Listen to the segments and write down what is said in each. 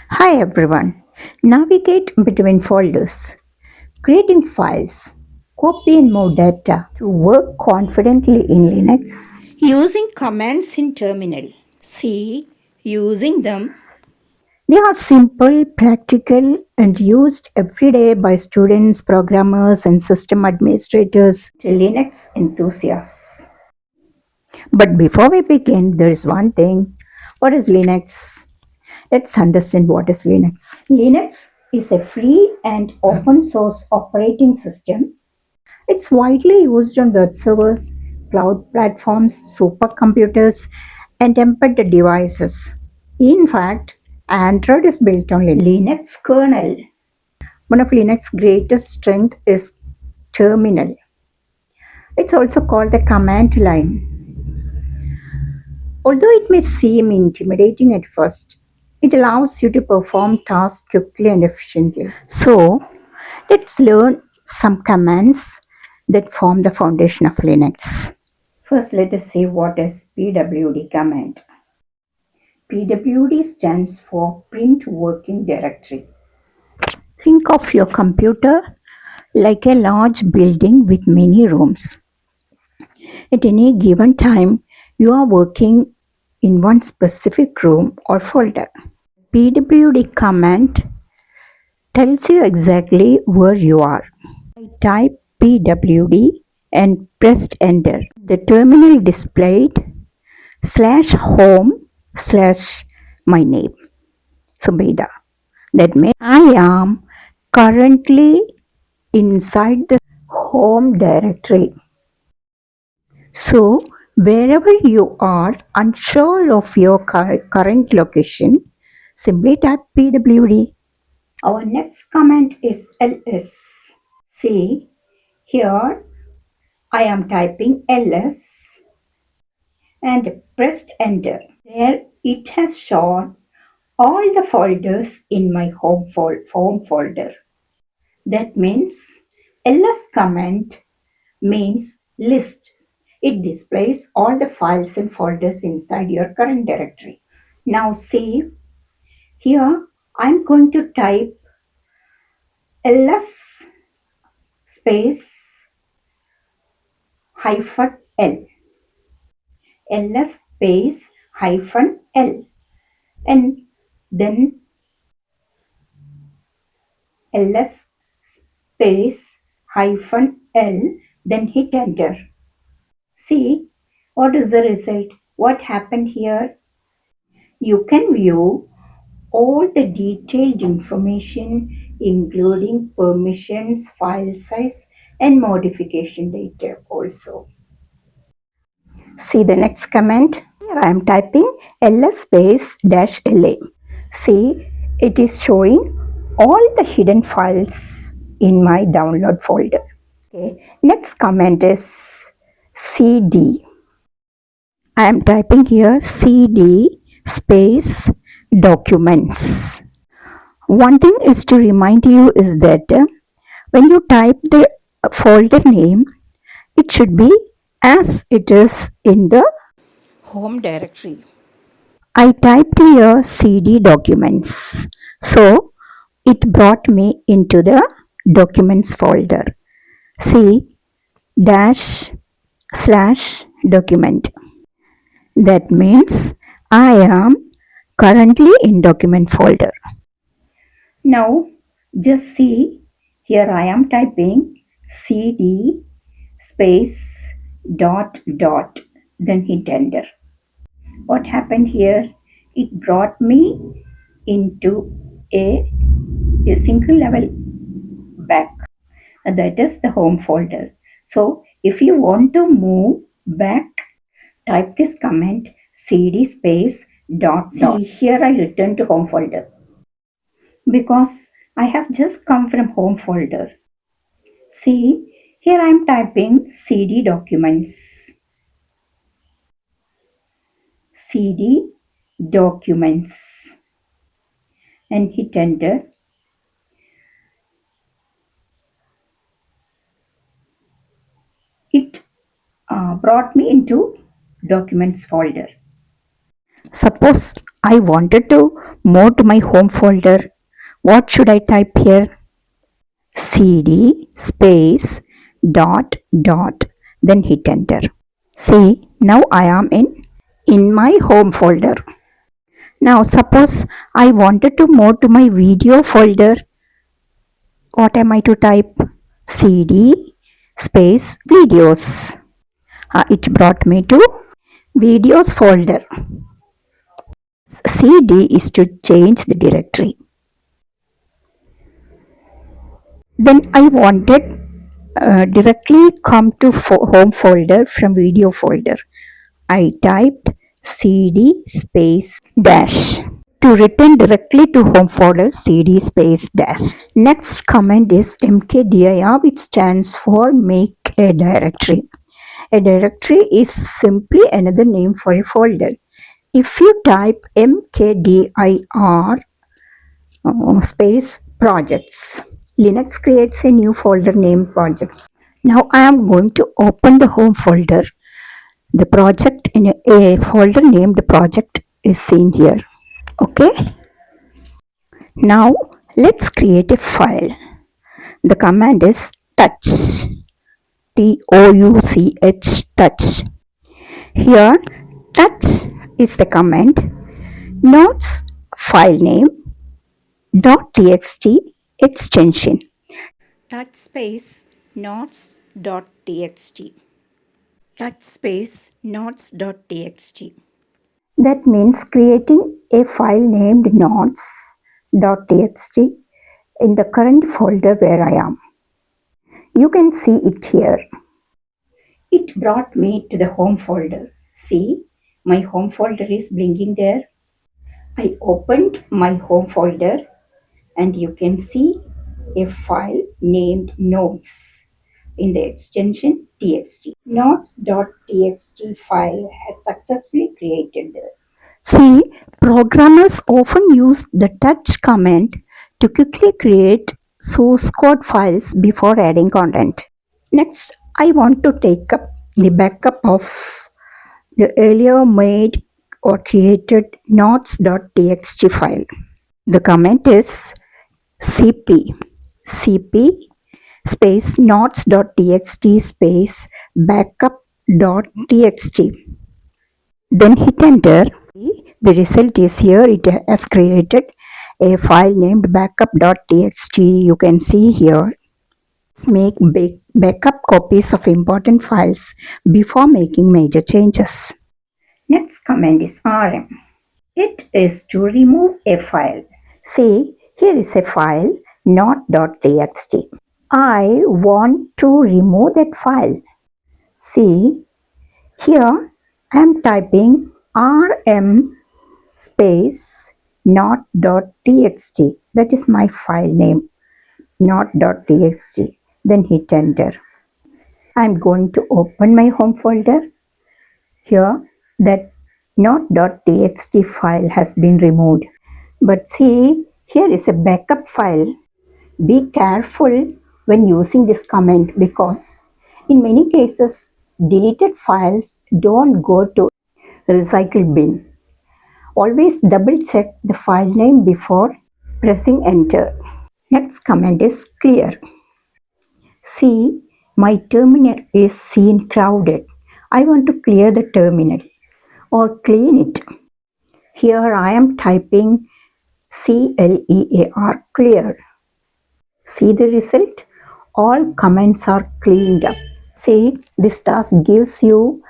Hi everyone. Navigate between folders, creating files, copy and move data to work confidently in Linux. Using commands in terminal. See, using them. They are simple, practical, and used every day by students, programmers, and system administrators to Linux enthusiasts. But before we begin, there is one thing. What is Linux? Let's understand what is Linux. Linux is a free and open source operating system. It's widely used on web servers, cloud platforms, supercomputers, and embedded devices. In fact, Android is built on Linux kernel. One of Linux's greatest strengths is terminal. It's also called the command line. Although it may seem intimidating at first, it allows you to perform tasks quickly and efficiently. So, let's learn some commands that form the foundation of Linux. First, let us see what is pwd command. Pwd stands for Print Working Directory. Think of your computer like a large building with many rooms. At any given time, you are working in one specific room or folder. pwd command tells you exactly where you are. I type pwd and pressed enter. The terminal displayed /home / my name, Subeda. That means I am currently inside the home directory. So, wherever you are unsure of your current location, simply type pwd. Our next command is ls. See, here I am typing ls and pressed enter. There it has shown all the folders in my home folder. That means ls command means list. It displays all the files and folders inside your current directory. Now see, here I'm going to type ls space hyphen l. ls space hyphen l, and then ls space hyphen l, then hit enter. See, what is the result? What happened here? You can view all the detailed information, including permissions, file size, and modification data also. See the next comment. Here I am typing ls space dash la. See, it is showing all the hidden files in my download folder. Okay. Next comment is cd. I am typing here cd space documents. One thing is to remind you is that when you type the folder name, it should be as it is in the. Home directory. I typed here cd documents. So it brought me into the documents folder. C dash / document. That means I am currently in document folder. Now just see, here I am typing cd space dot, then hit enter. What happened here? It brought me into a single level back, and that is the home folder. So if you want to move back, type this command cd space dot. See, here I return to home folder because I have just come from home folder. See, here I am typing cd documents. cd documents and hit enter. It brought me into documents folder. Suppose I wanted to move to my home folder. What should I type here? cd space dot dot, then hit enter. See, now I am in my home folder. Now suppose I wanted to move to my video folder. What am I to type? cd space videos. It brought me to videos folder. cd is to change the directory. Then I wanted directly come to home folder from video folder. I typed cd space dash. To return directly to home folder, cd space dash. Next command is mkdir, which stands for make a directory. A directory is simply another name for a folder. If you type mkdir space projects, Linux creates a new folder named projects. Now I am going to open the home folder. The project in a folder named project is seen here. Okay. Now let's create a file. The command is touch. touch touch. Here touch is the command. Notes file name .txt extension. Touch space notes.txt. Touch space notes.txt. That means creating a file named notes.txt in the current folder where I am. You can see it here. It brought me to the home folder. See, my home folder is blinking there. I opened my home folder and you can see a file named notes in the extension txt. Notes.txt file has successfully created there. See, programmers often use the touch command to quickly create source code files before adding content. Next, I want to take up the backup of the earlier made or created notes.txt file. The command is cp space notes.txt space backup.txt. Then hit enter. The result is here. It has created a file named backup.txt. You can see here. Let's make backup copies of important files before making major changes. Next command is rm. It is to remove a file. See, here is a file not.txt. I want to remove that file. See, here I am typing rm space not.txt. That is my file name, not.txt. Then hit enter. I am going to open my home folder. Here that not.txt file has been removed. But see, here is a backup file. Be careful when using this command because in many cases deleted files don't go to recycle bin. Always double check the file name before pressing enter. Next command is clear. See, my terminal is seen crowded. I want to clear the terminal or clean it. Here I am typing clear, clear. See the result? All comments are cleaned up. See, this task gives you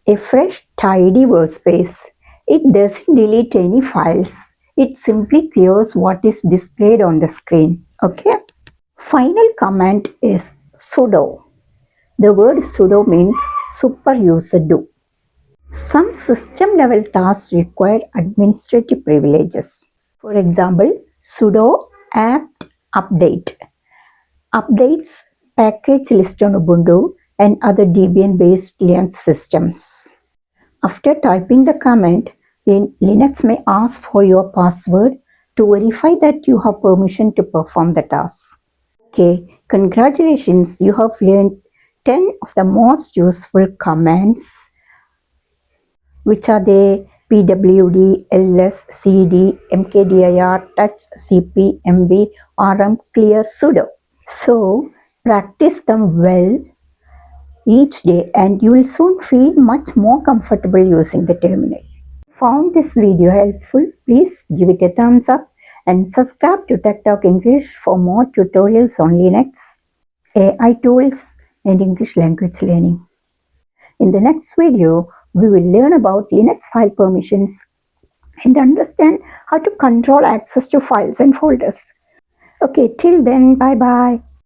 a fresh, tidy workspace. It doesn't delete any files. It simply clears what is displayed on the screen. Okay? Final command is sudo. The word sudo means super user do. Some system level tasks require administrative privileges. For example, sudo apt update updates package list on Ubuntu and other Debian based Linux systems. After typing the command, Linux may ask for your password to verify that you have permission to perform the task. Okay, congratulations, you have learned 10 of the most useful commands. Which are they? pwd, ls, cd, mkdir, touch, cp, mb, rm, clear, sudo. So practice them well each day and you will soon feel much more comfortable using the terminal. Found this video helpful? Please give it a thumbs up and subscribe to Tech Talk English for more tutorials on Linux, AI tools and English language learning. In the next video, we will learn about Linux file permissions and understand how to control access to files and folders. Okay, till then, bye bye.